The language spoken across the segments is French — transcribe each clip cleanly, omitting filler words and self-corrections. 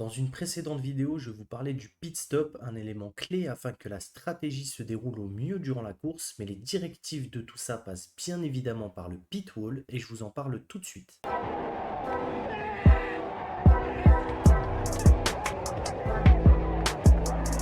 Dans une précédente vidéo, je vous parlais du pit stop, un élément clé afin que la stratégie se déroule au mieux durant la course, mais les directives de tout ça passent bien évidemment par le pit wall et je vous en parle tout de suite.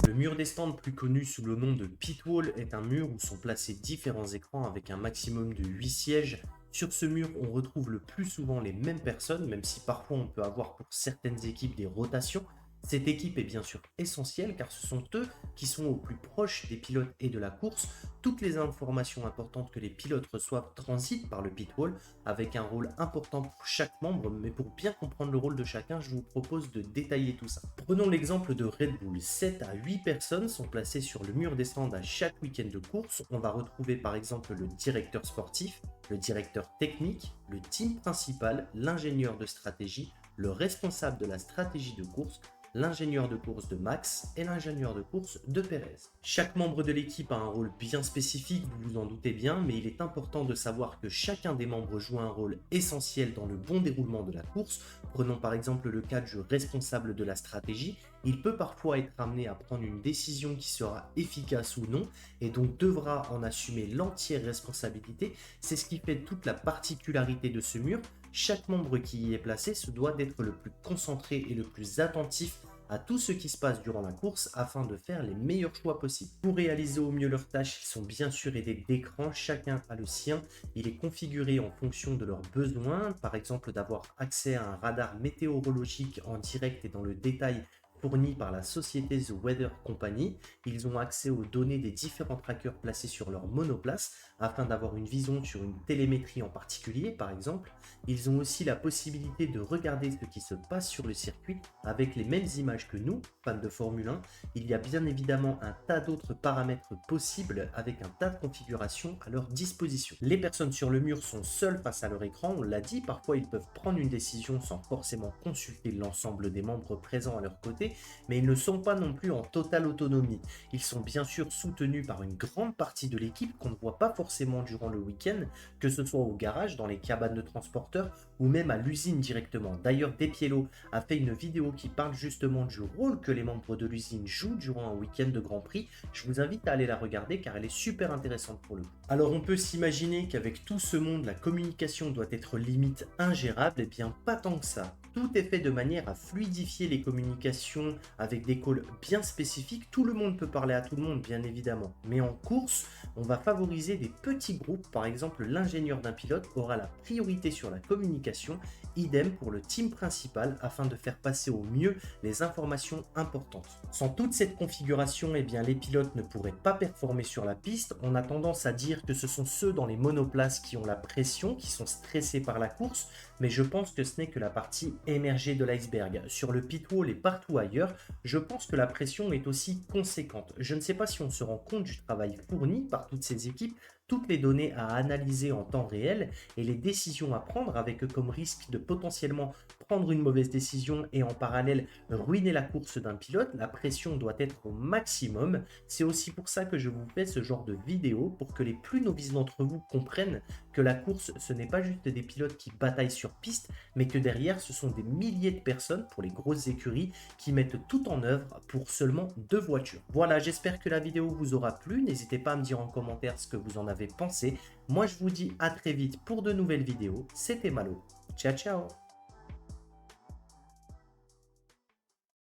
Le mur des stands, plus connu sous le nom de pit wall, est un mur où sont placés différents écrans avec un maximum de 8 sièges. Sur ce mur, on retrouve le plus souvent les mêmes personnes, même si parfois on peut avoir pour certaines équipes des rotations. Cette équipe est bien sûr essentielle car ce sont eux qui sont au plus proche des pilotes et de la course. Toutes les informations importantes que les pilotes reçoivent transitent par le pit wall avec un rôle important pour chaque membre, mais pour bien comprendre le rôle de chacun, je vous propose de détailler tout ça. Prenons l'exemple de Red Bull. 7 à 8 personnes sont placées sur le mur des stands à chaque week-end de course. On va retrouver par exemple le directeur sportif, le directeur technique, le team principal, l'ingénieur de stratégie, le responsable de la stratégie de course, l'ingénieur de course de Max et l'ingénieur de course de Perez. Chaque membre de l'équipe a un rôle bien spécifique, vous vous en doutez bien, mais il est important de savoir que chacun des membres joue un rôle essentiel dans le bon déroulement de la course. Prenons par exemple le cas du responsable de la stratégie. Il peut parfois être amené à prendre une décision qui sera efficace ou non, et donc devra en assumer l'entière responsabilité. C'est ce qui fait toute la particularité de ce mur. Chaque membre qui y est placé se doit d'être le plus concentré et le plus attentif à tout ce qui se passe durant la course afin de faire les meilleurs choix possibles. Pour réaliser au mieux leurs tâches, ils sont bien sûr aidés d'écran, chacun a le sien. Il est configuré en fonction de leurs besoins, par exemple d'avoir accès à un radar météorologique en direct et dans le détail fourni par la société The Weather Company. Ils ont accès aux données des différents trackers placés sur leur monoplace afin d'avoir une vision sur une télémétrie en particulier, par exemple. Ils ont aussi la possibilité de regarder ce qui se passe sur le circuit avec les mêmes images que nous, fans de Formule 1. Il y a bien évidemment un tas d'autres paramètres possibles avec un tas de configurations à leur disposition. Les personnes sur le mur sont seules face à leur écran, on l'a dit, parfois ils peuvent prendre une décision sans forcément consulter l'ensemble des membres présents à leur côté, mais ils ne sont pas non plus en totale autonomie. Ils sont bien sûr soutenus par une grande partie de l'équipe qu'on ne voit pas forcément durant le week-end, que ce soit au garage, dans les cabanes de transporteurs ou même à l'usine directement. D'ailleurs, Despiello a fait une vidéo qui parle justement du rôle que les membres de l'usine jouent durant un week-end de Grand Prix. Je vous invite à aller la regarder car elle est super intéressante pour le coup. Alors on peut s'imaginer qu'avec tout ce monde, la communication doit être limite ingérable. Eh bien pas tant que ça. Tout est fait de manière à fluidifier les communications avec des calls bien spécifiques. Tout le monde peut parler à tout le monde, bien évidemment. Mais en course, on va favoriser des petits groupes. Par exemple, l'ingénieur d'un pilote aura la priorité sur la communication. Idem pour le team principal afin de faire passer au mieux les informations importantes. Sans toute cette configuration, eh bien, les pilotes ne pourraient pas performer sur la piste. On a tendance à dire que ce sont ceux dans les monoplaces qui ont la pression, qui sont stressés par la course, mais je pense que ce n'est que la partie émergée de l'iceberg. Sur le pit wall et partout ailleurs, je pense que la pression est aussi conséquente. Je ne sais pas si on se rend compte du travail fourni par toutes ces équipes, toutes les données à analyser en temps réel et les décisions à prendre avec comme risque de potentiellement prendre une mauvaise décision et en parallèle ruiner la course d'un pilote. La pression doit être au maximum. C'est aussi pour ça que je vous fais ce genre de vidéo, pour que les plus novices d'entre vous comprennent que la course, ce n'est pas juste des pilotes qui bataillent sur piste, mais que derrière, ce sont des milliers de personnes pour les grosses écuries qui mettent tout en œuvre pour seulement 2 voitures. Voilà, j'espère que la vidéo vous aura plu. N'hésitez pas à me dire en commentaire ce que vous en avez pensé. Moi, je vous dis à très vite pour de nouvelles vidéos. C'était Malo. Ciao, ciao!